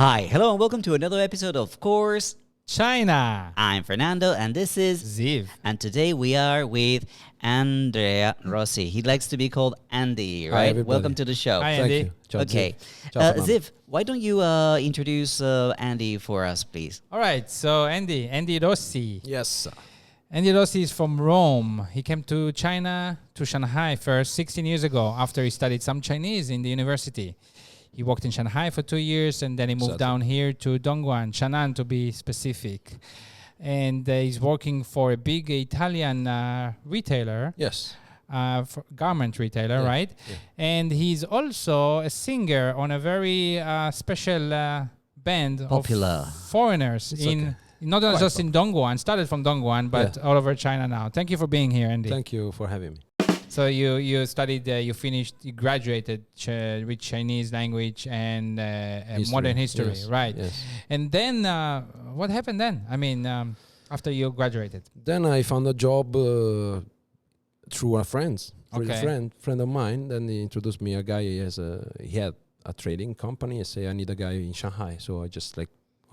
Hi, hello, and welcome to another episode of Course. China. I'm Fernando, and this is Ziv. And today we are with Andrea Rossi. He likes to be called Andy, right? everybody. Welcome to the show. Hi, Thank Andy. you. Ciao, Okay, Ziv. Ciao, Fernando. Ziv, why don't you introduce Andy for us, please? All right, so Andy Rossi. Yes. Andy Rossi is from Rome. He came to China, to Shanghai first 16 years ago after he studied some Chinese in the university. He worked in Shanghai for 2 years and then he moved down here to Dongguan, Shannan to be specific. And he's working for a big Italian retailer. Yes. Garment retailer, Yeah, right? yeah. And he's also a singer on a very special band Popular. of foreigners not Quite just in Dongguan, started from Dongguan, but all over China now. Thank you for being here, Andy. Thank you for having me. So you studied, you graduated with Chinese language and modern history, Yes, right? Yes. And then what happened then? I mean, after you graduated? Then I found a job through a friend of mine. Then he introduced me a guy. He had a trading company. I say I need a guy in Shanghai. So I just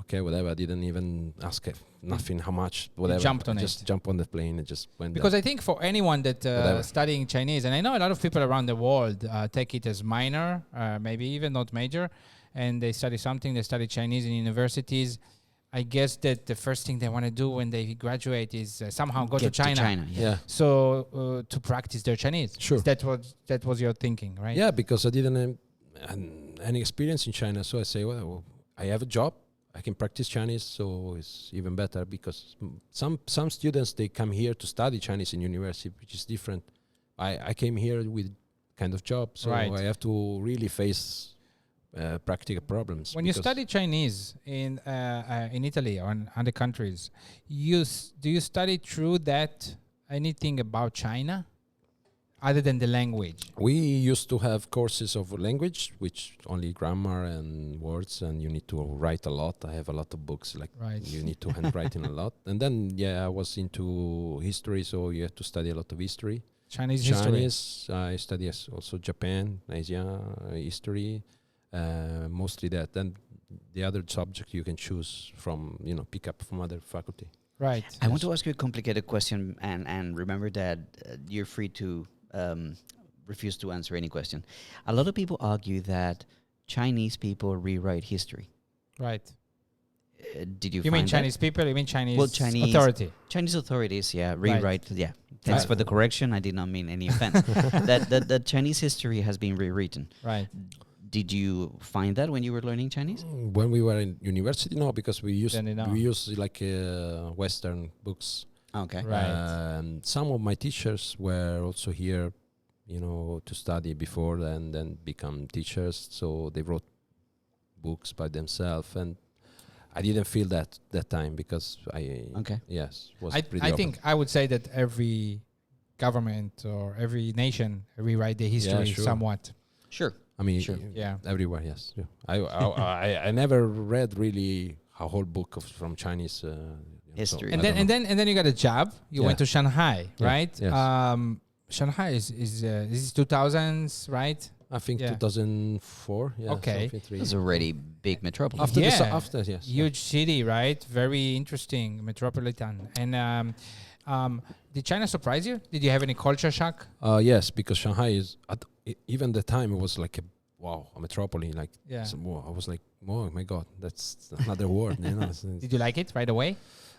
okay, whatever. I didn't even ask nothing, how much, whatever. Jumped on it. Just jump on the plane and just went. Because there. I think for anyone that studying Chinese, and I know a lot of people around the world take it as minor, maybe even not major, and they study something, they study Chinese in universities. I guess that the first thing they want to do when they graduate is somehow go to China. Yeah. So to practice their Chinese. Sure. That was your thinking, right? Yeah, because I didn't have any experience in China. So I say, well, I have a job. I can practice Chinese, so it's even better because some students, they come here to study Chinese in university, which is different. I came here with kind of job, so I have to really face practical problems. When you study Chinese in Italy or in other countries, do you study through that anything about China other than the language? We used to have courses of language, which only grammar and words, and you need to write a lot. I have a lot of books, you need to handwriting a lot. And then, I was into history, so you have to study a lot of history. Chinese history. I study also Japan, Asia history, mostly that. Then the other subject you can choose from, pick up from other faculty. Right. I want to ask you a complicated question, and remember that you're free to refuse to answer any question. A lot of people argue that Chinese people rewrite history. Right. Did you You find mean that? Chinese people? You mean Chinese, Chinese authority? Chinese authorities, rewrite. Yeah. Thanks for the correction. I did not mean any offense. that Chinese history has been rewritten. Right. Did you find that when you were learning Chinese? When we were in university, no, because we use Western books. Okay. Right. Some of my teachers were also here, to study before and then become teachers. So they wrote books by themselves, and I didn't feel that time because I think I would say that every government or every nation rewrite their history somewhat. Sure. I mean, everywhere, yes. Yeah. I never read really a whole book from Chinese history. And then you got a job. You went to Shanghai, right? Yes. Shanghai is this is 2000s, right? I think 2004. Yeah. Okay. It's already big metropolis. After yes. Huge city, right? Very interesting, metropolitan. And did China surprise you? Did you have any culture shock? Yes, because Shanghai is even the time it was like a metropolis. I was like, oh my God, that's another word. Did you like it right away?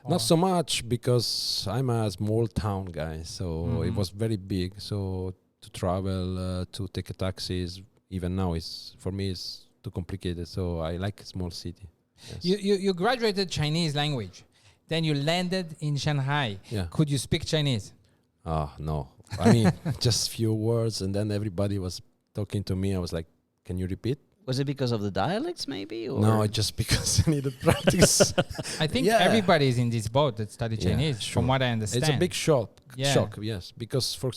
Not so much because I'm a small town guy, so it was very big. So to travel, to take a taxi, even now for me is too complicated. So I like a small city. Yes. You graduated Chinese language, then you landed in Shanghai. Yeah. Could you speak Chinese? No. I mean, just few words, and then everybody was talking to me. I was like, "Can you repeat?" Was it because of the dialects, maybe? Or? No, just because I needed practice. I think everybody is in this boat that study Chinese, sure. from what I understand. It's a big shock. Yeah. Shock, yes, because for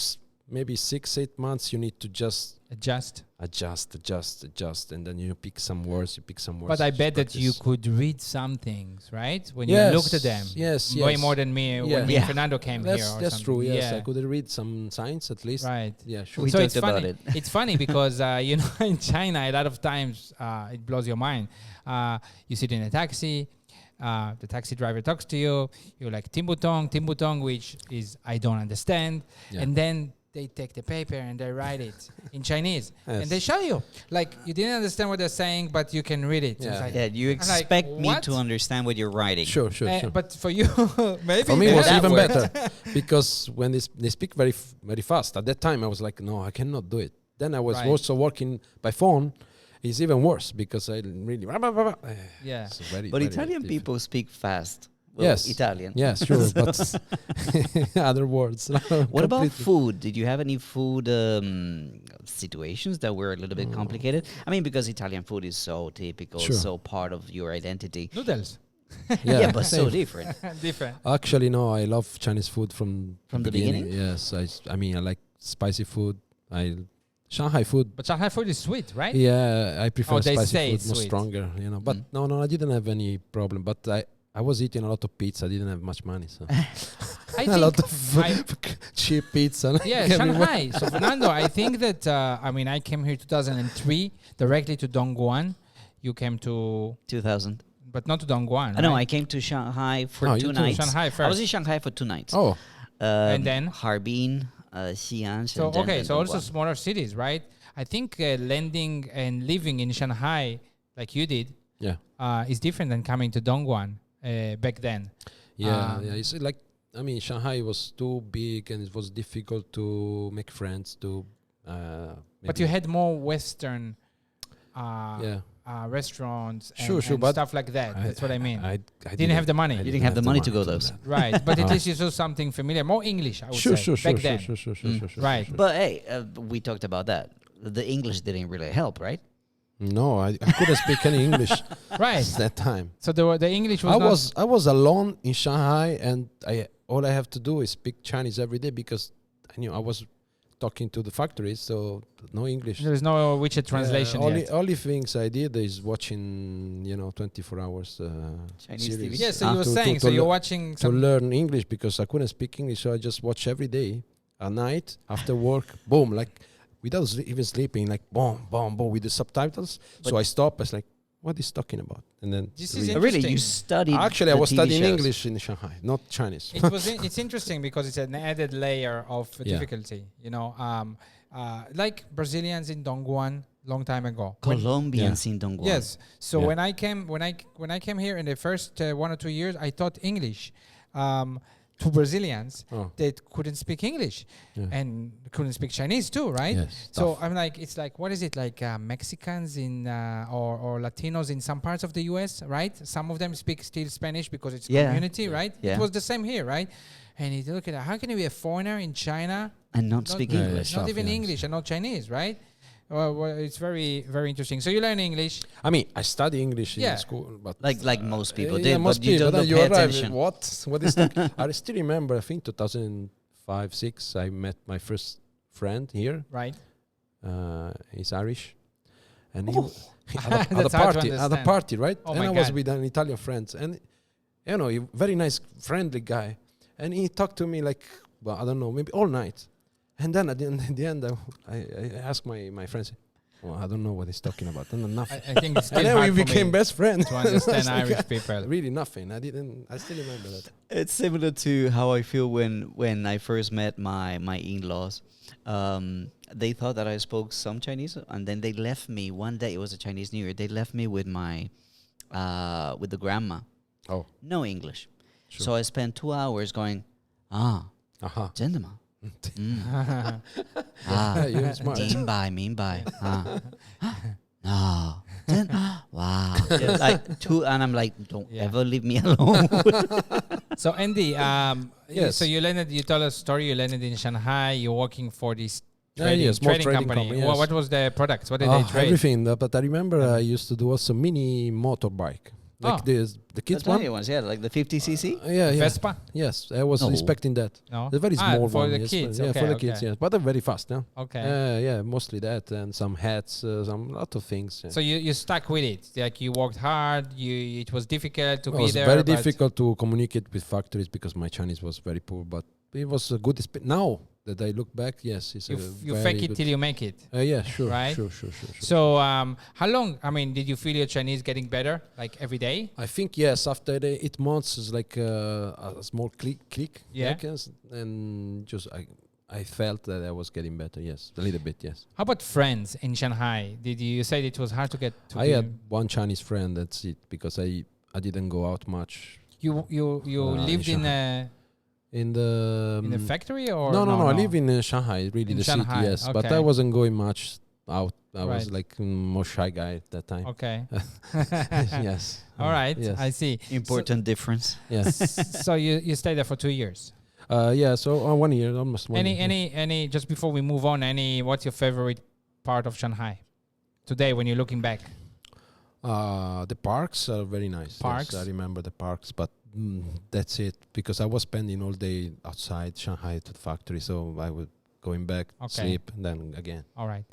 maybe 6-8 months you need to just Adjust. adjust, and then you pick some words. But I just bet that you practice. could read some things, right? When you Yes, looked at them. yes, Way yes. more than me when Yeah. me Yeah. and Fernando came here. Or That's something. true. Yes, Yeah. I could read some signs at least. Right. Yeah, sure. We So talked it's funny. about it. It's funny because you know, in China, a lot of times it blows your mind. You sit in a taxi. The taxi driver talks to you. You're like timbutong, which is I don't understand. Yeah. And then they take the paper and they write it in Chinese, and Yes. they show you. Like you didn't understand what they're saying, but you can read it. It's Yeah. like, Yeah, you I'm like, expect me what? to understand what you're writing. Sure, sure. But for you, maybe For me, it was that even worked. better because when they speak very fast. At that time, I was like, no, I cannot do it. Then I was Right. also working by phone. It's even worse because I really. Yeah. It's very, But very Italian different. people speak fast. Well, Yes. Italian. Yeah, sure, but other words. What about completely. food? Did you have any food situations that were a little bit complicated? I mean, because Italian food is so typical, Sure. so part of your identity. Noodles. Yeah, but so same. different. Different. Actually, no, I love Chinese food from From the beginning? Yes, I mean, I like spicy food. Shanghai food. But Shanghai food is sweet, right? Yeah, I prefer Oh, they say spicy it's food, more sweet. stronger, you know. But no, I didn't have any problem. But I was eating a lot of pizza. I didn't have much money, so I a lot think of cheap pizza. yeah, Shanghai. So Fernando, I think that I mean I came here 2003 directly to Dongguan. You came to, 2000. but not to Dongguan. No, right? I came to Shanghai for Oh, you 2 too. nights. Shanghai I was first. in Shanghai for 2 nights. Oh, And then? Harbin, Xi'an, So Shenzhen, okay, and so also Dongguan. smaller cities, right? I think landing and living in Shanghai like you did yeah, is different than coming to Dongguan back then. yeah. Um, It's like, I mean, Shanghai was too big and it was difficult to make friends. But you had more Western yeah. restaurants and, Sure, and but stuff like that. That's what I mean. I Didn't have the money. I You didn't have the money to go those. that. Right, but at least you saw something familiar, more English, I would Sure, say, sure, back sure, then. sure. Right. Sure. But hey, we talked about that. The English didn't really help, right? No, I couldn't speak any English Right. at that time. So the English was I was alone in Shanghai, and all I have to do is speak Chinese every day because I knew I was talking to the factories, so no English. There's no WeChat translation yet. Only things I did is watching 24 hours Chinese series. TV. Yeah, so you were To- saying, to so you're lear- watching to some... learn English because I couldn't speak English, so I just watch every day at night after work. Boom, like without even sleeping, like boom, boom, boom with the subtitles. So But- I stop. I was like, what is talking about? And then This is read. Really, you Interesting. studied. Actually, I the was TV studying shows. English in Shanghai, not Chinese. It's interesting because it's an added layer of Yeah. difficulty, you know, like Brazilians in Dongguan long time ago. When- Colombians in Dongguan. Yes. So Yeah. when I came here in the first 1 or 2 years, I taught English to Brazilians Oh, that couldn't speak English yeah. and couldn't speak Chinese too, right? Yes, So tough. I'm like, it's like, what is it like Mexicans in or Latinos in some parts of the U.S., right? Some of them speak still Spanish because it's Yeah. community, right? Yeah. It was the same here, right? And you look at how can you be a foreigner in China, And not speak Yeah, English. it's not tough, even yes. English and not Chinese, right? Well, it's very, very interesting. So you learn English. I mean, I study English Yeah. in school, but Like most people yeah, did, most but you people, don't then you pay arrive, attention. What is that? I still remember. I think 2005, 6. I met my first friend here. Right. He's Irish, and he, Oh. at a That's hard to party, understand. right? Oh and my I was God. with an Italian friend, and a very nice, friendly guy, and he talked to me like, well, I don't know, maybe all night, and then at the end, I asked my friends, well, I don't know what he's talking about, and nothing. I think it's still And then we hard for became me best friends. to understand It's like, Irish people. Really nothing. I still remember that. It's similar to how I feel when I first met my in-laws. They thought that I spoke some Chinese, and then they left me one day. It was a Chinese New Year. They left me with with the grandma. Oh, No English. sure. So I spent 2 hours going, Uh-huh. 真的吗？You're smart. 明白No. Wow. Like two, and I'm like, don't Yeah. ever leave me alone. So Andy, Yes. so you told a story. You landed in Shanghai. You're working for this Yeah, trading, yeah, small trading trading company. company, yes. What was the products? What did they trade? Everything. But I remember I used to do also mini motorbike. like Oh. the The kids tiny one. ones, yeah, like the 50cc. Yeah, yeah. Vespa? Yes, I was No. inspecting that. No. The very small for one. the yes, kids. Yeah, Okay, for the kids. okay. Yeah, but they're very fast. Yeah. Okay. Yeah, mostly that and some hats, some lot of things. Yeah. So you stuck with it. Like you worked hard. It was difficult to It be was there. very but difficult to communicate with factories because my Chinese was very poor. But it was a good. Now that I look back, yes, it's You very fake it good. till you make it. Yeah, sure, Right? sure. So how long? I mean, did you feel your Chinese getting better? Like every day? I think yes. After the 8 months, it's like a small click. Yeah. I guess, and just I felt that I was getting better. Yes, a little bit. Yes. How about friends in Shanghai? Did you say it was hard to get to? I had one Chinese friend. That's it. Because I didn't go out much. You lived in a In the factory or no. I live in Shanghai, really In the Shanghai, city. Yes, but okay. I wasn't going much out. I was Right. like more shy guy at that time. Okay. Yes. All right. Yes. I see. Important difference. Yes. So you stayed there for 2 years. Yeah. So 1 year, almost 1 year. Any just before we move on, what's your favorite part of Shanghai today when you're looking back? The parks are very nice. Parks? Yes, I remember the parks, but that's it because I was spending all day outside Shanghai to the factory, so I would going back, Okay. sleep, and then again. All right.